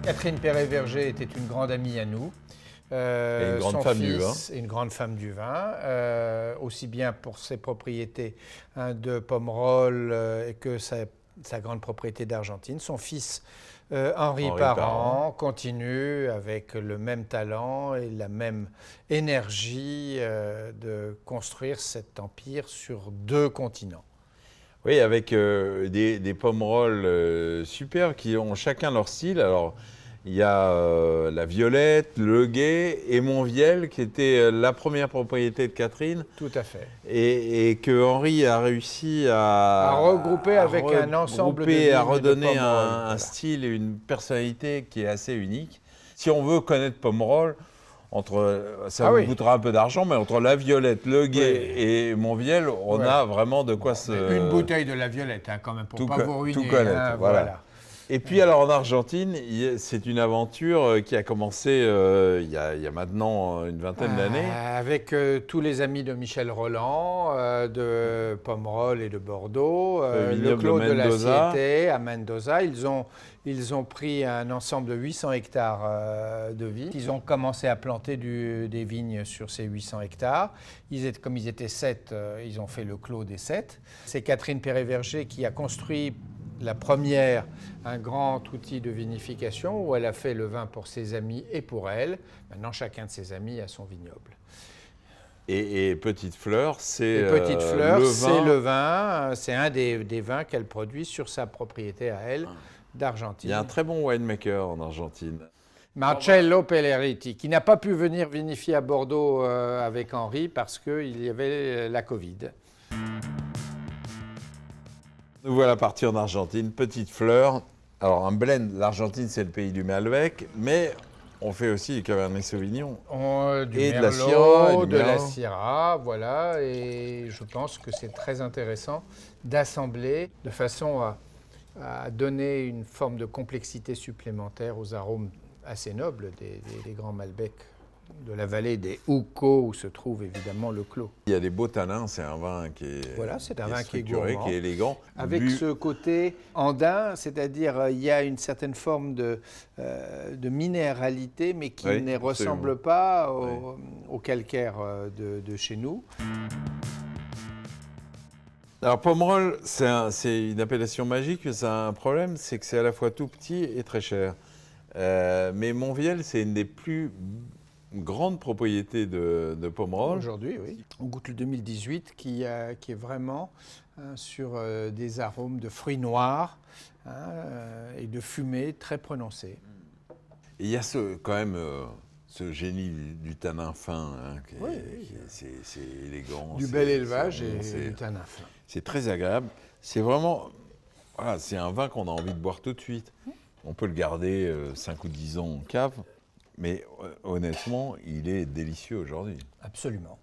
Catherine Perret-Verger était une grande amie à nous. Et une grande femme du vin. Une grande femme du vin, aussi bien pour ses propriétés de Pomerol que sa grande propriété d'Argentine. Son fils Henri Parent continue avec le même talent et la même énergie de construire cet empire sur 2 continents. Oui, avec des Pomerol super qui ont chacun leur style. Alors, il y a la Violette, le Guet et Monvielle qui était la première propriété de Catherine. Tout à fait. Et que Henri a réussi à regrouper avec un ensemble de vignes à redonner de Pomerol, un style et une personnalité qui est assez unique. Si on veut connaître Pomerol, ça vous coûtera un peu d'argent, mais entre la Violette, le Guet et Monvielle, on a vraiment de quoi se... Une bouteille de la Violette, quand même, pour ne pas vous ruiner. Tout connaître, voilà. Et puis alors en Argentine, c'est une aventure qui a commencé il y a maintenant une vingtaine d'années. Avec tous les amis de Michel Rolland, de Pomerol et de Bordeaux, le Clos de la Cité à Mendoza. Ils ont pris un ensemble de 800 hectares de vignes. Ils ont commencé à planter des vignes sur ces 800 hectares. Comme ils étaient 7, ils ont fait le Clos des 7. C'est Catherine Perret-Verger qui a construit la première, un grand outil de vinification où elle a fait le vin pour ses amis et pour elle. Maintenant, chacun de ses amis a son vignoble. Et Petite Fleur, c'est le vin. C'est un des vins qu'elle produit sur sa propriété à elle d'Argentine. Il y a un très bon winemaker en Argentine. Marcello Pelleriti, qui n'a pas pu venir vinifier à Bordeaux avec Henri parce qu'il y avait la Covid. Nous voilà partis en Argentine, Petite Fleur. Alors un blend, l'Argentine c'est le pays du Malbec, mais on fait aussi du Cabernet Sauvignon. De la Syrah. De la Syrah, voilà. Et je pense que c'est très intéressant d'assembler de façon à donner une forme de complexité supplémentaire aux arômes assez nobles des grands Malbecs de la vallée des Uco, où se trouve évidemment le Clos. Il y a des beaux tanins, c'est un vin qui est, c'est un vin qui est gourmand, qui est élégant. Avec ce côté andin, c'est-à-dire il y a une certaine forme de minéralité, mais qui ne ressemble pas au calcaire de chez nous. Alors Pomerol, c'est une appellation magique, mais ça a un problème, c'est que c'est à la fois tout petit et très cher. Mais Monvielle, c'est une des plus grande propriété de Pomerol. Aujourd'hui, oui. On goûte le 2018 qui est vraiment sur des arômes de fruits noirs et de fumée très prononcés. Et il y a quand même ce génie du tanin fin, c'est élégant. Du bel élevage et du tanin fin. C'est très agréable. C'est vraiment, c'est un vin qu'on a envie de boire tout de suite. On peut le garder 5 ou 10 ans en cave. Mais honnêtement, il est délicieux aujourd'hui. Absolument.